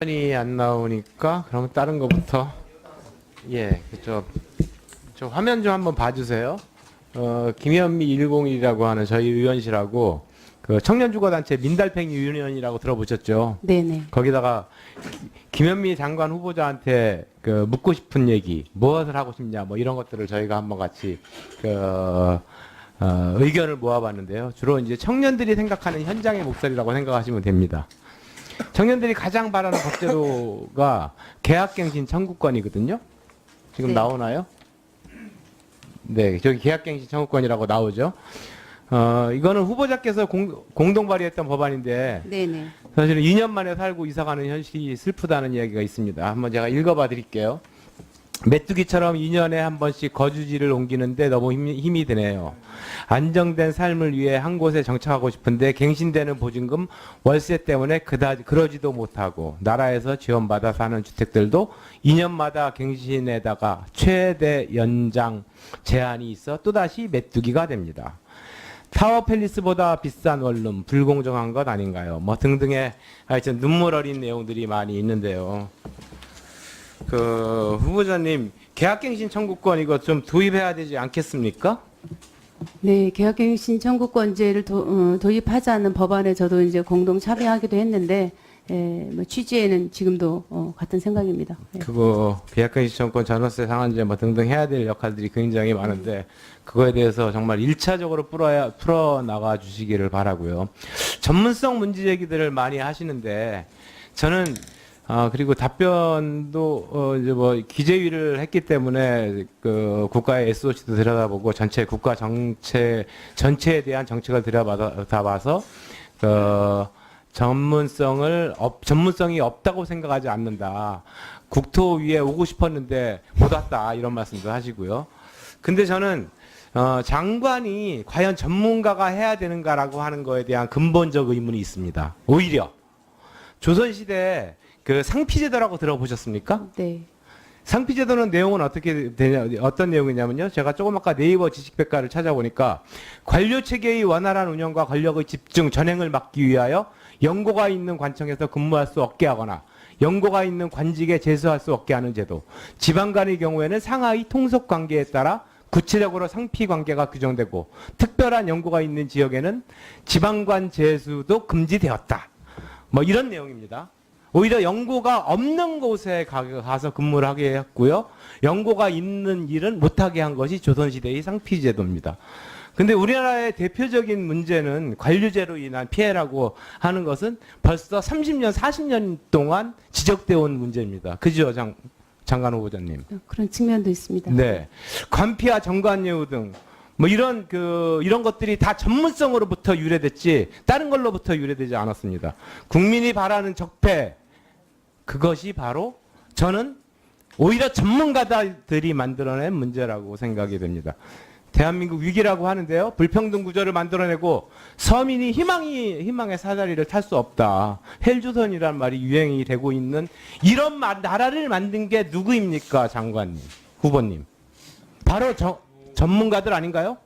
이 안 나오니까 그럼 다른 거부터. 예, 그쪽 저 화면 좀 한번 봐주세요. 김현미 101이라고 하는 저희 의원실하고 그 청년주거단체 민달팽이 유니언이라고 들어보셨죠? 네네. 거기다가 김현미 장관 후보자한테 그 묻고 싶은 얘기, 무엇을 하고 싶냐, 뭐 이런 것들을 저희가 한번 같이 의견을 모아봤는데요. 주로 이제 청년들이 생각하는 현장의 목소리라고 생각하시면 됩니다. 청년들이 가장 바라는 법제도가 계약갱신 청구권이거든요. 지금 네. 나오나요? 네, 저기 계약갱신 청구권이라고 나오죠. 이거는 후보자께서 공동 발의했던 법안인데 네네. 사실은 2년 만에 살고 이사가는 현실이 슬프다는 이야기가 있습니다. 한번 제가 읽어봐 드릴게요. 메뚜기처럼 2년에 한 번씩 거주지를 옮기는데 너무 힘이 드네요. 안정된 삶을 위해 한 곳에 정착하고 싶은데 갱신되는 보증금, 월세 때문에 그러지도 못하고 나라에서 지원받아 사는 주택들도 2년마다 갱신에다가 최대 연장 제한이 있어 또다시 메뚜기가 됩니다. 타워 팰리스보다 비싼 원룸, 불공정한 것 아닌가요? 뭐 등등의 하여튼 눈물 어린 내용들이 많이 있는데요. 그 후보자님, 계약갱신 청구권 이거 좀 도입해야 되지 않겠습니까? 네, 계약갱신 청구권제를 도입하자는 법안에 저도 이제 공동 참여하기도 했는데, 뭐 취지에는 지금도 같은 생각입니다. 네. 그거 계약갱신 청구권, 전월세 상한제 뭐 등등 해야 될 역할들이 굉장히 많은데 그거에 대해서 정말 1차적으로 풀어나가 주시기를 바라고요. 전문성 문제 제기들을 많이 하시는데 저는 그리고 답변도 이제 뭐 기재위를 했기 때문에 그 국가의 SOC도 들여다보고 전체 국가 정책 전체에 대한 정책을 들여다봐서 전문성이 없다고 생각하지 않는다. 국토위에 오고 싶었는데 못 왔다 이런 말씀도 하시고요. 근데 저는 장관이 과연 전문가가 해야 되는가라고 하는 거에 대한 근본적 의문이 있습니다. 오히려 조선시대 그 상피제도라고 들어보셨습니까? 네. 상피제도는 내용은 어떻게 되냐, 어떤 내용이냐면요. 제가 조금 아까 네이버 지식백과를 찾아보니까 관료체계의 원활한 운영과 권력의 집중, 전횡을 막기 위하여 연고가 있는 관청에서 근무할 수 없게 하거나 연고가 있는 관직에 재수할 수 없게 하는 제도. 지방간의 경우에는 상하의 통속 관계에 따라 구체적으로 상피 관계가 규정되고 특별한 연고가 있는 지역에는 지방관 재수도 금지되었다. 뭐 이런 내용입니다. 오히려 연고가 없는 곳에 가서 근무를 하게 했고요. 연고가 있는 일은 못하게 한 것이 조선시대의 상피제도입니다. 근데 우리나라의 대표적인 문제는 관료제로 인한 피해라고 하는 것은 벌써 30년, 40년 동안 지적되어 온 문제입니다. 그죠, 장관 후보자님? 그런 측면도 있습니다. 네. 관피와 정관예우 등 뭐 이런 것들이 다 전문성으로부터 유래됐지 다른 걸로부터 유래되지 않았습니다. 국민이 바라는 적폐, 그것이 바로 저는 오히려 전문가들이 만들어낸 문제라고 생각이 됩니다. 대한민국 위기라고 하는데요. 불평등 구조를 만들어내고 서민이 희망의 사다리를 탈 수 없다. 헬조선이란 말이 유행이 되고 있는 이런 나라를 만든 게 누구입니까, 장관님, 후보님? 바로 전문가들 아닌가요?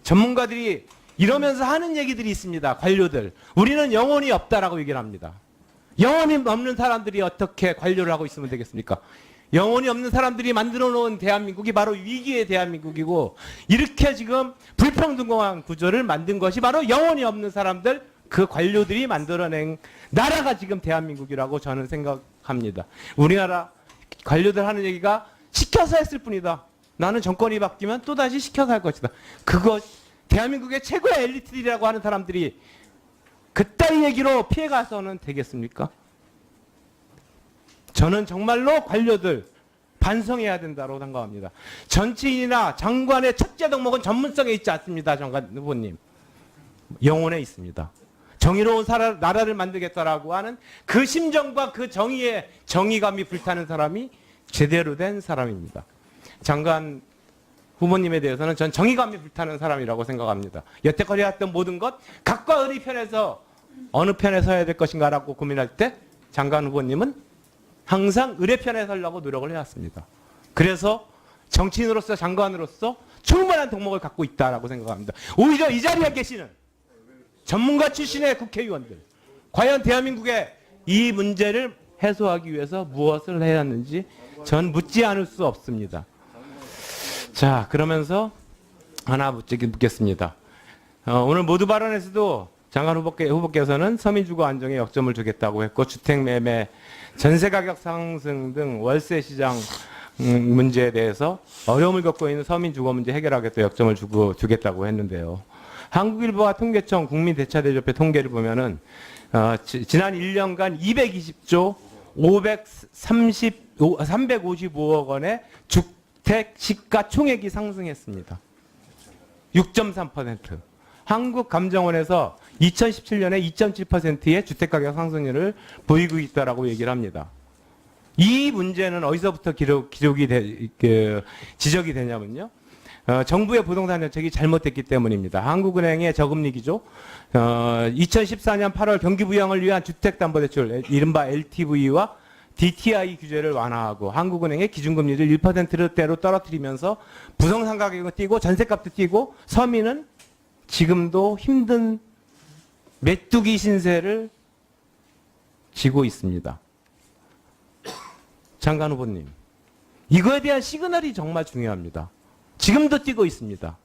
전문가들이 이러면서 하는 얘기들이 있습니다. 관료들. 우리는 영혼이 없다라고 얘기를 합니다. 영혼이 없는 사람들이 어떻게 관료를 하고 있으면 되겠습니까? 영혼이 없는 사람들이 만들어 놓은 대한민국이 바로 위기의 대한민국이고 이렇게 지금 불평등한 구조를 만든 것이 바로 영혼이 없는 사람들, 그 관료들이 만들어낸 나라가 지금 대한민국이라고 저는 생각합니다. 우리나라 관료들 하는 얘기가 시켜서 했을 뿐이다. 나는 정권이 바뀌면 또다시 시켜서 할 것이다. 그것 대한민국의 최고의 엘리트들이라고 하는 사람들이 그따위 얘기로 피해가서는 되겠습니까? 저는 정말로 관료들 반성해야 된다고 생각합니다. 정치인이나 장관의 첫째 덕목은 전문성에 있지 않습니다. 장관 후보님. 영혼에 있습니다. 정의로운 나라를 만들겠다라고 하는 그 심정과 그 정의감이 불타는 사람이 제대로 된 사람입니다. 장관 후보님에 대해서는 전 정의감이 불타는 사람이라고 생각합니다. 여태까지 했던 모든 것 각과 을의 편에서 어느 편에 서야 될 것인가라고 고민할 때 장관 후보님은 항상 을의 편에 서려고 노력을 해왔습니다. 그래서 정치인으로서 장관으로서 충분한 덕목을 갖고 있다라고 생각합니다. 오히려 이 자리에 계시는 전문가 출신의 국회의원들 과연 대한민국의 이 문제를 해소하기 위해서 무엇을 해야 하는지 전 묻지 않을 수 없습니다. 자, 그러면서 하나 묻겠습니다. 오늘 모두 발언에서도 장관 후보께서는 서민주거 안정에 역점을 두겠다고 했고, 주택매매, 전세가격 상승 등 월세 시장 문제에 대해서 어려움을 겪고 있는 서민주거 문제 해결하겠다 역점을 두겠다고 했는데요. 한국일보와 통계청 국민대차대조협회 통계를 보면은 지난 1년간 220조 355억 원의 주택 시가 총액이 상승했습니다. 6.3%. 한국감정원에서 2017년에 2.7%의 주택가격 상승률을 보이고 있다라고 얘기를 합니다. 이 문제는 어디서부터 지적이 되냐면요. 정부의 부동산 정책이 잘못됐기 때문입니다. 한국은행의 저금리기조, 2014년 8월 경기 부양을 위한 주택담보대출, 이른바 LTV와 DTI 규제를 완화하고 한국은행의 기준금리를 1%대로 떨어뜨리면서 부동산 가격은 뛰고 전세값도 뛰고 서민은 지금도 힘든 메뚜기 신세를 지고 있습니다. 장관 후보님, 이거에 대한 시그널이 정말 중요합니다. 지금도 뛰고 있습니다.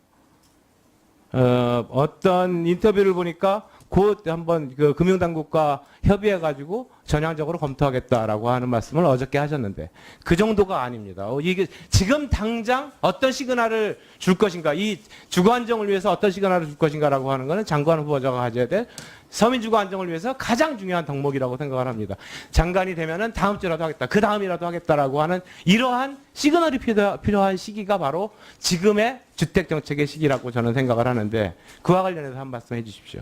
어떤 인터뷰를 보니까 곧 한번 그 금융당국과 협의해가지고 전향적으로 검토하겠다라고 하는 말씀을 어저께 하셨는데 그 정도가 아닙니다. 이게 지금 당장 어떤 시그널을 줄 것인가, 이 주거 안정을 위해서 어떤 시그널을 줄 것인가라고 하는 것은 장관 후보자가 가져야 될 서민 주거 안정을 위해서 가장 중요한 덕목이라고 생각을 합니다. 장관이 되면은 다음 주라도 하겠다, 그 다음이라도 하겠다라고 하는 이러한 시그널이 필요한 시기가 바로 지금의 주택 정책의 시기라고 저는 생각을 하는데 그와 관련해서 한 말씀 해주십시오.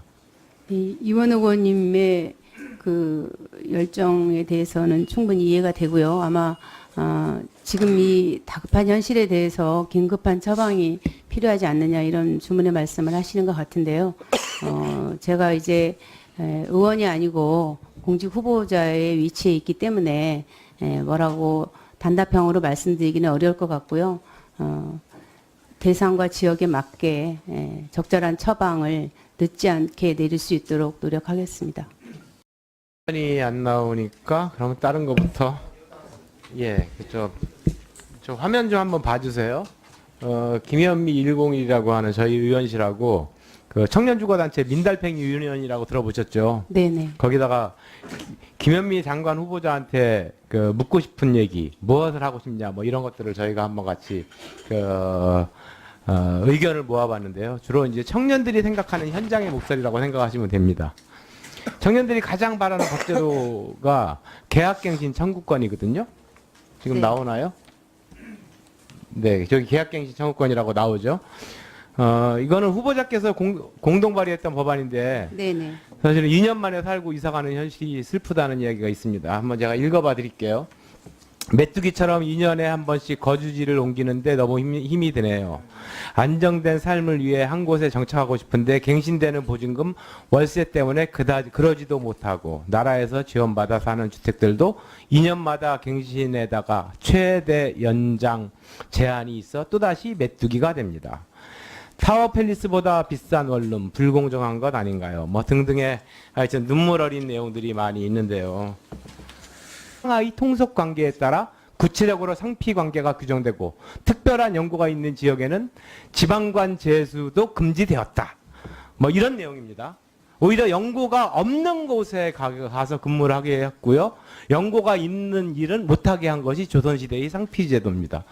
이원 의원님의 그 열정에 대해서는 충분히 이해가 되고요. 아마 지금 이 다급한 현실에 대해서 긴급한 처방이 필요하지 않느냐 이런 주문의 말씀을 하시는 것 같은데요. 제가 이제 의원이 아니고 공직 후보자의 위치에 있기 때문에 뭐라고 단답형으로 말씀드리기는 어려울 것 같고요. 대상과 지역에 맞게 적절한 처방을 늦지 않게 내릴 수 있도록 노력하겠습니다. 시간이 안 나오니까 그러면 다른 거부터 저 화면 좀 한번 봐주세요. 김현미 101이라고 하는 저희 의원실하고 그 청년주거단체 민달팽이 유니언이라고 들어보셨죠? 네네. 거기다가 김현미 장관 후보자한테 그 묻고 싶은 얘기, 무엇을 하고 싶냐, 뭐 이런 것들을 저희가 한번 같이 의견을 모아봤는데요. 주로 이제 청년들이 생각하는 현장의 목소리라고 생각하시면 됩니다. 청년들이 가장 바라는 법제도가 계약갱신 청구권이거든요. 지금 네. 나오나요? 네, 저기 계약갱신 청구권이라고 나오죠. 이거는 후보자께서 공동 발의했던 법안인데 네네. 사실은 2년 만에 살고 이사가는 현실이 슬프다는 이야기가 있습니다. 한번 제가 읽어봐 드릴게요. 메뚜기처럼 2년에 한 번씩 거주지를 옮기는데 너무 힘이 드네요. 안정된 삶을 위해 한 곳에 정착하고 싶은데 갱신되는 보증금, 월세 때문에 그러지도 못하고 나라에서 지원받아 사는 주택들도 2년마다 갱신에다가 최대 연장 제한이 있어 또다시 메뚜기가 됩니다. 타워팰리스보다 비싼 원룸, 불공정한 것 아닌가요? 뭐 등등의 하여튼 눈물 어린 내용들이 많이 있는데요. 상하이 통속 관계에 따라 구체적으로 상피 관계가 규정되고 특별한 연고가 있는 지역에는 지방관 제수도 금지되었다. 뭐 이런 내용입니다. 오히려 연고가 없는 곳에 가서 근무를 하게 했고요. 연고가 있는 일은 못하게 한 것이 조선시대의 상피제도입니다.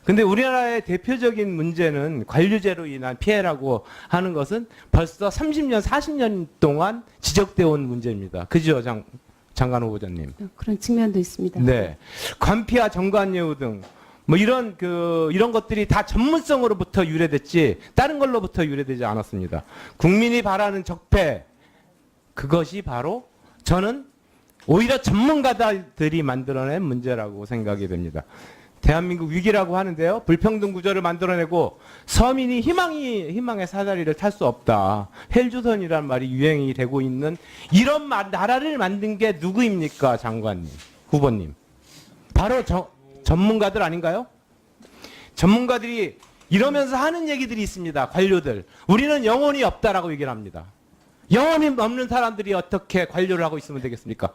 근데 우리나라의 대표적인 문제는 관료제로 인한 피해라고 하는 것은 벌써 30년, 40년 동안 지적되어 온 문제입니다. 그죠, 장관 후보자님? 그런 측면도 있습니다. 네. 관피와 정관예우 등 뭐 이런 것들이 다 전문성으로부터 유래됐지 다른 걸로부터 유래되지 않았습니다. 국민이 바라는 적폐, 그것이 바로 저는 오히려 전문가들이 만들어낸 문제라고 생각이 됩니다. 대한민국 위기라고 하는데요. 불평등 구조를 만들어내고 서민이 희망의 사다리를 탈 수 없다. 헬조선이란 말이 유행이 되고 있는 이런 나라를 만든 게 누구입니까, 장관님, 후보님? 바로 전문가들 아닌가요? 전문가들이 이러면서 하는 얘기들이 있습니다. 관료들. 우리는 영혼이 없다라고 얘기를 합니다. 영혼이 없는 사람들이 어떻게 관료를 하고 있으면 되겠습니까?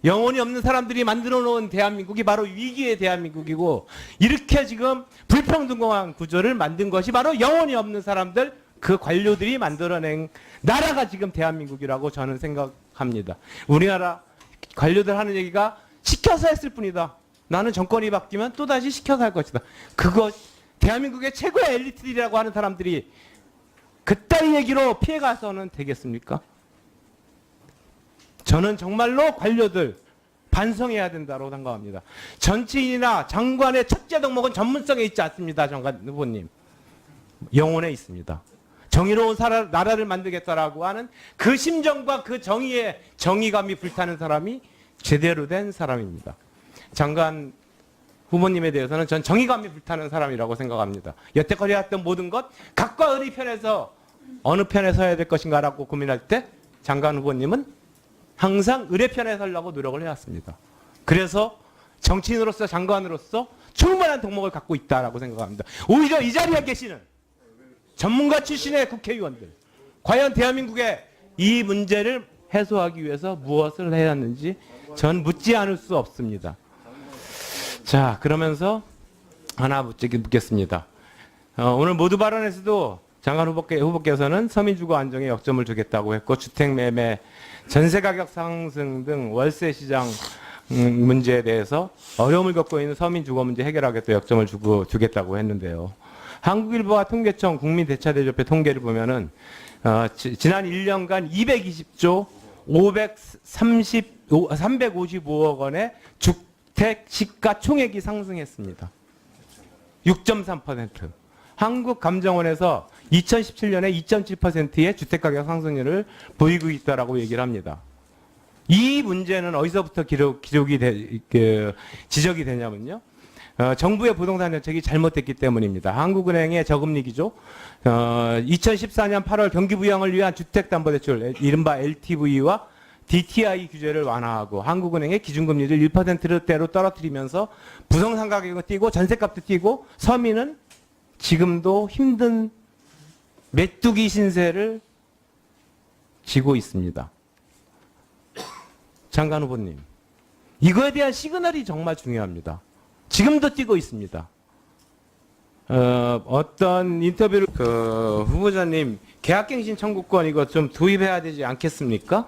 영혼이 없는 사람들이 만들어 놓은 대한민국이 바로 위기의 대한민국이고, 이렇게 지금 불평등한 구조를 만든 것이 바로 영혼이 없는 사람들, 그 관료들이 만들어낸 나라가 지금 대한민국이라고 저는 생각합니다. 우리나라 관료들 하는 얘기가 시켜서 했을 뿐이다. 나는 정권이 바뀌면 또다시 시켜서 할 것이다. 그거 대한민국의 최고의 엘리트들이라고 하는 사람들이 그따위 얘기로 피해가서는 되겠습니까? 저는 정말로 관료들 반성해야 된다고 생각합니다. 정치인이나 장관의 첫째 덕목은 전문성에 있지 않습니다. 장관 후보님. 영혼에 있습니다. 정의로운 나라를 만들겠다라고 하는 그 심정과 그 정의에 정의감이 불타는 사람이 제대로 된 사람입니다. 장관 후보님에 대해서는 전 정의감이 불타는 사람이라고 생각합니다. 여태까지 했던 모든 것 각과 을의 편에서 어느 편에 서야 될 것인가라고 고민할 때 장관 후보님은 항상 을의 편에 서려고 노력을 해왔습니다. 그래서 정치인으로서 장관으로서 충분한 덕목을 갖고 있다라고 생각합니다. 오히려 이 자리에 계시는 전문가 출신의 국회의원들, 과연 대한민국의 이 문제를 해소하기 위해서 무엇을 해야 하는지 전 묻지 않을 수 없습니다. 자, 그러면서 하나 묻겠습니다. 오늘 모두 발언에서도 장관 후보께서는 서민주거 안정에 역점을 두겠다고 했고, 주택매매, 전세가격 상승 등 월세시장 문제에 대해서 어려움을 겪고 있는 서민주거 문제 해결하겠다 역점을 두겠다고 했는데요. 한국일보와 통계청 국민대차대조회 통계를 보면은 지난 1년간 220조 355억 원의 주택 시가 총액이 상승했습니다. 6.3%. 한국감정원에서 2017년에 2.7%의 주택가격 상승률을 보이고 있다라고 얘기를 합니다. 이 문제는 어디서부터 지적이 되냐면요. 정부의 부동산 정책이 잘못됐기 때문입니다. 한국은행의 저금리 기조, 2014년 8월 경기 부양을 위한 주택담보대출, 이른바 LTV와 DTI 규제를 완화하고 한국은행의 기준금리를 1%대로 떨어뜨리면서 부동산 가격은 뛰고 전세값도 뛰고 서민은 지금도 힘든 메뚜기 신세를 지고 있습니다. 장관 후보님, 이거에 대한 시그널이 정말 중요합니다. 지금도 뛰고 있습니다. 어떤 인터뷰를 후보자님 계약갱신 청구권 이거 좀 도입해야 되지 않겠습니까?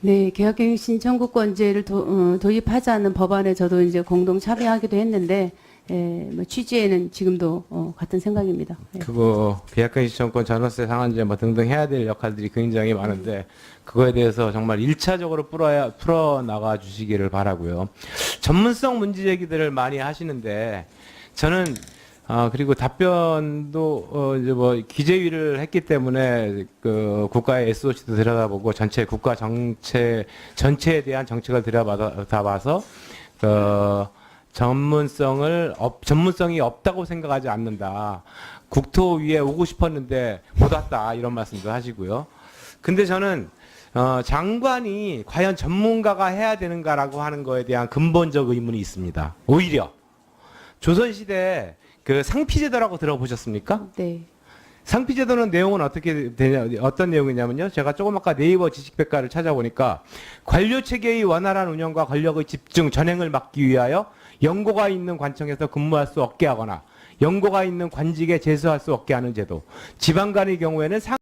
네, 계약갱신 청구권제를 도입하자는 법안에 저도 이제 공동 참여하기도 했는데, 뭐 취지에는 지금도 같은 생각입니다. 그거 계약갱신 청구권, 전월세 상한제 뭐 등등 해야 될 역할들이 굉장히 많은데 그거에 대해서 정말 1차적으로 풀어 나가 주시기를 바라고요. 전문성 문제 제기들을 많이 하시는데 저는 그리고 답변도 이제 뭐 기재위를 했기 때문에 그 국가의 SOC도 들여다보고 전체 국가 정책 전체에 대한 정책을 들여다봐서 전문성이 없다고 생각하지 않는다. 국토위에 오고 싶었는데 못 왔다 이런 말씀도 하시고요. 근데 저는 장관이 과연 전문가가 해야 되는가라고 하는 거에 대한 근본적 의문이 있습니다. 오히려 조선시대 그 상피제도라고 들어보셨습니까? 네. 상피제도는 내용은 어떻게 되냐, 어떤 내용이냐면요. 제가 조금 아까 네이버 지식백과를 찾아보니까 관료체계의 원활한 운영과 권력의 집중, 전횡을 막기 위하여 연고가 있는 관청에서 근무할 수 없게 하거나 연고가 있는 관직에 제수할 수 없게 하는 제도. 지방간의 경우에는